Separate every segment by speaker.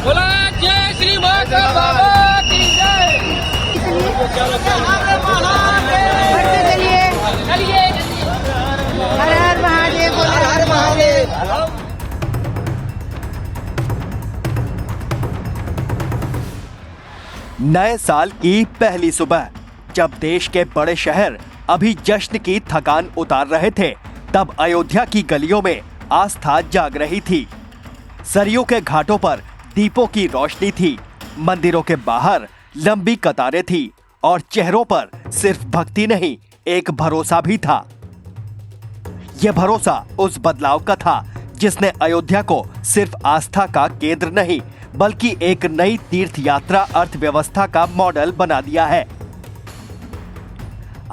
Speaker 1: बोला जय श्री माता बाबा की जय।
Speaker 2: हर हर महादेव, बोले हर महादेव।
Speaker 3: नए साल की पहली सुबह जब देश के बड़े शहर अभी जश्न की थकान उतार रहे थे, तब अयोध्या की गलियों में आस्था जाग रही थी। सरयू के घाटों पर दीपों की रोशनी थी, मंदिरों के बाहर लंबी कतारें थी और चेहरों पर सिर्फ भक्ति नहीं, एक भरोसा भी था। यह भरोसा उस बदलाव का था जिसने अयोध्या को सिर्फ आस्था का केंद्र नहीं बल्कि एक नई तीर्थ यात्रा अर्थव्यवस्था का मॉडल बना दिया है।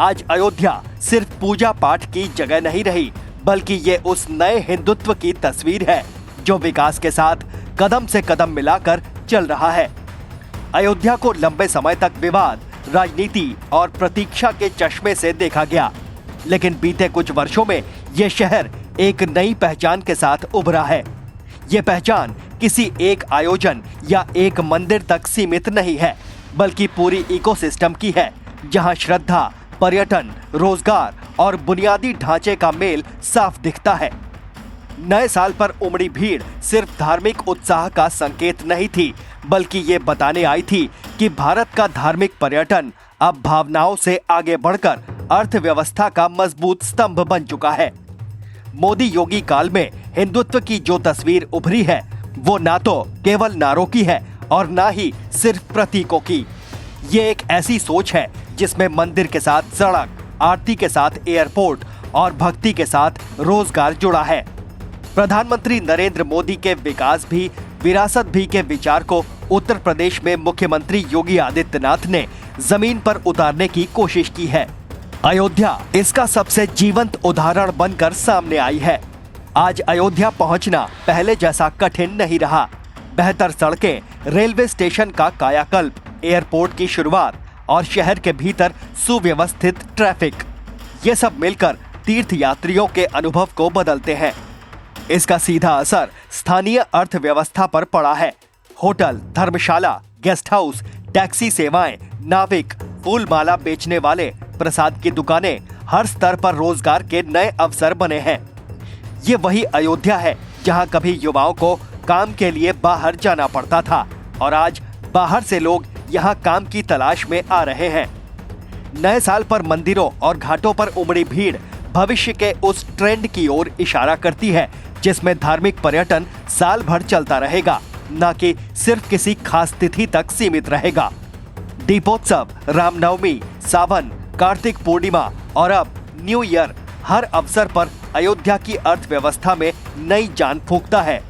Speaker 3: आज अयोध्या सिर्फ पूजा पाठ की जगह नहीं रही, बल्कि ये उस नए हिंदुत्व की तस्वीर है जो विकास के साथ कदम से कदम मिलाकर चल रहा है। अयोध्या को लंबे समय तक विवाद, राजनीति और प्रतीक्षा के चश्मे से देखा गया, लेकिन बीते कुछ वर्षों में यह शहर एक नई पहचान के साथ उभरा है। यह पहचान किसी एक आयोजन या एक मंदिर तक सीमित नहीं है, बल्कि पूरी इकोसिस्टम की है, जहां श्रद्धा, पर्यटन, रोजगार और बुनियादी ढांचे का मेल साफ दिखता है। नए साल पर उमड़ी भीड़ सिर्फ धार्मिक उत्साह का संकेत नहीं थी, बल्कि ये बताने आई थी कि भारत का धार्मिक पर्यटन अब भावनाओं से आगे बढ़कर अर्थव्यवस्था का मजबूत स्तंभ बन चुका है। मोदी योगी काल में हिंदुत्व की जो तस्वीर उभरी है, वो ना तो केवल नारों की है और ना ही सिर्फ प्रतीकों की। ये एक ऐसी सोच है जिसमें मंदिर के साथ सड़क, आरती के साथ एयरपोर्ट और भक्ति के साथ रोजगार जुड़ा है। प्रधानमंत्री नरेंद्र मोदी के विकास भी विरासत भी के विचार को उत्तर प्रदेश में मुख्यमंत्री योगी आदित्यनाथ ने जमीन पर उतारने की कोशिश की है। अयोध्या इसका सबसे जीवंत उदाहरण बनकर सामने आई है। आज अयोध्या पहुंचना पहले जैसा कठिन नहीं रहा। बेहतर सड़कें, रेलवे स्टेशन का कायाकल्प, एयरपोर्ट की शुरुआत और शहर के भीतर सुव्यवस्थित ट्रैफिक, ये सब मिलकर तीर्थ यात्रियों के अनुभव को बदलते हैं। इसका सीधा असर स्थानीय अर्थव्यवस्था पर पड़ा है। होटल, धर्मशाला, गेस्ट हाउस, टैक्सी सेवाएं, नाविक, फूल माला बेचने वाले, प्रसाद की दुकानें, हर स्तर पर रोजगार के नए अवसर बने हैं। ये वही अयोध्या है जहां कभी युवाओं को काम के लिए बाहर जाना पड़ता था और आज बाहर से लोग यहां काम की तलाश में आ रहे हैं। नए साल पर मंदिरों और घाटों पर उमड़ी भीड़ भविष्य के उस ट्रेंड की ओर इशारा करती है जिसमें धार्मिक पर्यटन साल भर चलता रहेगा, न कि सिर्फ किसी खास तिथि तक सीमित रहेगा। दीपोत्सव, रामनवमी, सावन, कार्तिक पूर्णिमा और अब न्यू ईयर, हर अवसर पर अयोध्या की अर्थव्यवस्था में नई जान फूंकता है।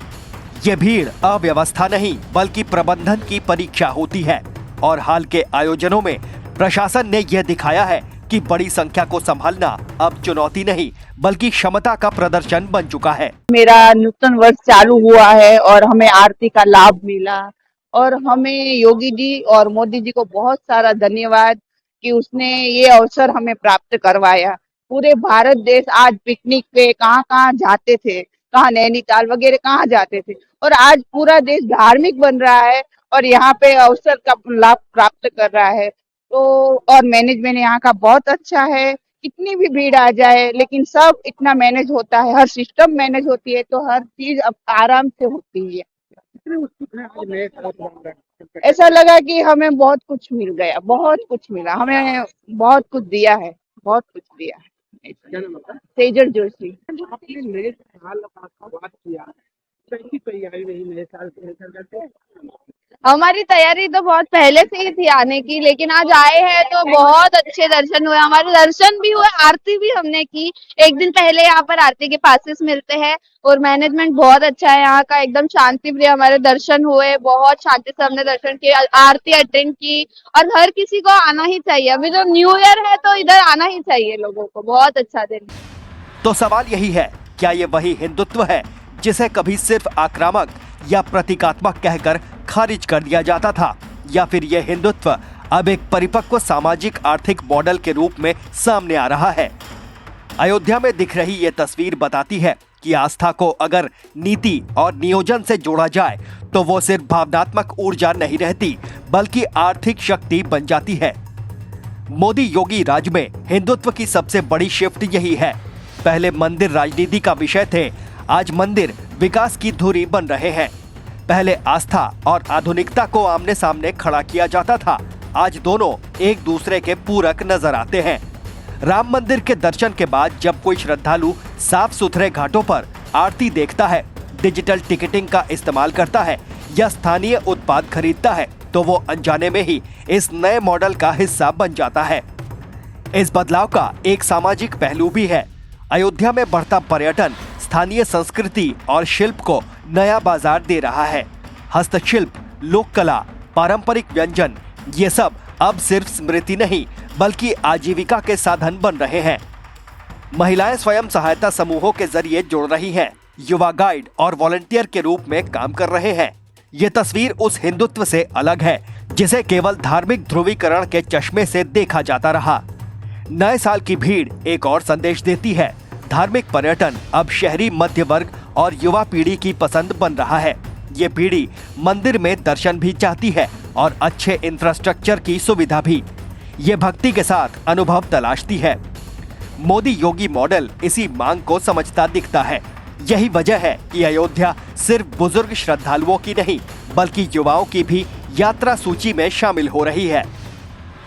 Speaker 3: ये भीड़ अव्यवस्था नहीं बल्कि प्रबंधन की परीक्षा होती है और हाल के आयोजनों में प्रशासन ने यह दिखाया है कि बड़ी संख्या को संभालना अब चुनौती नहीं बल्कि क्षमता का प्रदर्शन बन चुका है।
Speaker 2: मेरा नूतन वर्ष चालू हुआ है और हमें आरती का लाभ मिला और हमें योगी जी और मोदी जी को बहुत सारा धन्यवाद कि उसने ये अवसर हमें प्राप्त करवाया। पूरे भारत देश आज पिकनिक पे कहाँ जाते थे, कहाँ नैनीताल वगैरह कहाँ जाते थे और आज पूरा देश धार्मिक बन रहा है और यहाँ पे अवसर का लाभ प्राप्त कर रहा है। तो और मैनेजमेंट यहाँ का बहुत अच्छा है। कितनी भी भीड़ आ जाए लेकिन सब इतना मैनेज होता है, हर सिस्टम मैनेज होती है तो हर चीज अब आराम से होती है। ऐसा लगा कि हमें बहुत कुछ मिल गया, बहुत कुछ मिला, हमें बहुत कुछ दिया है, बहुत कुछ दिया है। तेजर जोशी।
Speaker 4: आपने नए साल का बात किया, कैसी तैयारी रही नए साल के लेकर?
Speaker 5: हमारी तैयारी तो बहुत पहले से ही थी आने की, लेकिन आज आए हैं तो बहुत अच्छे दर्शन हुए। हमारे दर्शन भी हुए, आरती भी हमने की। एक दिन पहले यहाँ पर आरती के पासेस मिलते हैं और मैनेजमेंट बहुत अच्छा है यहाँ का, एकदम शांति प्रिय। हमारे दर्शन हुए, बहुत शांति से हमने दर्शन किए, आरती अटेंड की और हर किसी को आना ही चाहिए। अभी जो न्यू ईयर है तो इधर आना ही चाहिए लोगों को। बहुत अच्छा दिन।
Speaker 3: तो सवाल यही है, क्या ये वही हिंदुत्व है जिसे कभी सिर्फ आक्रामक या प्रतीकात्मक कहकर खारिज कर दिया जाता था, या फिर यह हिंदुत्व अब एक परिपक्व सामाजिक आर्थिक मॉडल के रूप में सामने आ रहा है? अयोध्या में दिख रही ये तस्वीर बताती है कि आस्था को अगर नीति और नियोजन से जोड़ा जाए तो वो सिर्फ भावनात्मक ऊर्जा नहीं रहती बल्कि आर्थिक शक्ति बन जाती है। मोदी योगी राज में हिंदुत्व की सबसे बड़ी शिफ्ट यही है। पहले मंदिर राजनीति का विषय थे, आज मंदिर विकास की धुरी बन रहे हैं। पहले आस्था और आधुनिकता को आमने सामने खड़ा किया जाता था, आज दोनों एक दूसरे के पूरक नजर आते हैं। राम मंदिर के दर्शन के बाद जब कोई श्रद्धालु साफ सुथरे घाटों पर आरती देखता है, डिजिटल टिकटिंग का इस्तेमाल करता है या स्थानीय उत्पाद खरीदता है तो वो अनजाने में ही इस नए मॉडल का हिस्सा बन जाता है। इस बदलाव का एक सामाजिक पहलू भी है। अयोध्या में बढ़ता पर्यटन स्थानीय संस्कृति और शिल्प को नया बाजार दे रहा है। हस्तशिल्प, लोक कला, पारंपरिक व्यंजन, ये सब अब सिर्फ स्मृति नहीं बल्कि आजीविका के साधन बन रहे हैं। महिलाएं स्वयं सहायता समूहों के जरिए जुड़ रही हैं, युवा गाइड और वॉलंटियर के रूप में काम कर रहे हैं। ये तस्वीर उस हिंदुत्व से अलग है जिसे केवल धार्मिक ध्रुवीकरण के चश्मे से देखा जाता रहा। नए साल की भीड़ एक और संदेश देती है। धार्मिक पर्यटन अब शहरी मध्य वर्ग और युवा पीढ़ी की पसंद बन रहा है। ये पीढ़ी मंदिर में दर्शन भी चाहती है और अच्छे इंफ्रास्ट्रक्चर की सुविधा भी। ये भक्ति के साथ अनुभव तलाशती है। मोदी योगी मॉडल इसी मांग को समझता दिखता है। यही वजह है कि अयोध्या सिर्फ बुजुर्ग श्रद्धालुओं की नहीं बल्कि युवाओं की भी यात्रा सूची में शामिल हो रही है।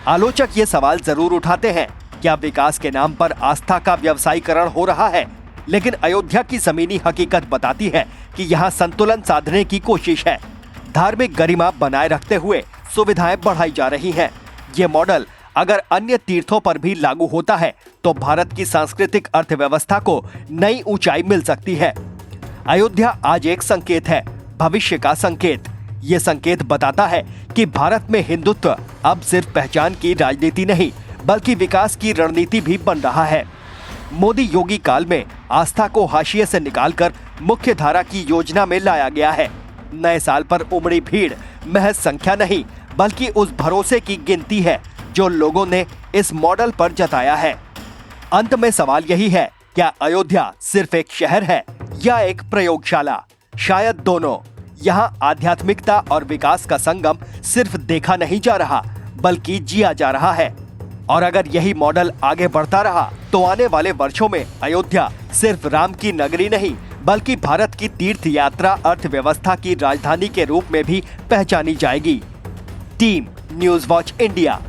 Speaker 3: आलोचक ये सवाल जरूर उठाते हैं, क्या विकास के नाम पर आस्था का व्यवसायीकरण हो रहा है? लेकिन अयोध्या की जमीनी हकीकत बताती है कि यहाँ संतुलन साधने की कोशिश है। धार्मिक गरिमा बनाए रखते हुए सुविधाएं बढ़ाई जा रही हैं। ये मॉडल अगर अन्य तीर्थों पर भी लागू होता है तो भारत की सांस्कृतिक अर्थव्यवस्था को नई ऊंचाई मिल सकती है। अयोध्या आज एक संकेत है, भविष्य का संकेत। ये संकेत बताता है कि भारत में हिंदुत्व अब सिर्फ पहचान की राजनीति नहीं बल्कि विकास की रणनीति भी बन रहा है। मोदी योगी काल में आस्था को हाशिए से निकालकर मुख्य धारा की योजना में लाया गया है। नए साल पर उमड़ी भीड़ महज संख्या नहीं बल्कि उस भरोसे की गिनती है जो लोगों ने इस मॉडल पर जताया है। अंत में सवाल यही है, क्या अयोध्या सिर्फ एक शहर है या एक प्रयोगशाला? शायद दोनों। यहाँ आध्यात्मिकता और विकास का संगम सिर्फ देखा नहीं जा रहा बल्कि जिया जा रहा है। और अगर यही मॉडल आगे बढ़ता रहा तो आने वाले वर्षों में अयोध्या सिर्फ राम की नगरी नहीं बल्कि भारत की तीर्थ यात्रा अर्थव्यवस्था की राजधानी के रूप में भी पहचानी जाएगी। Team news watch India.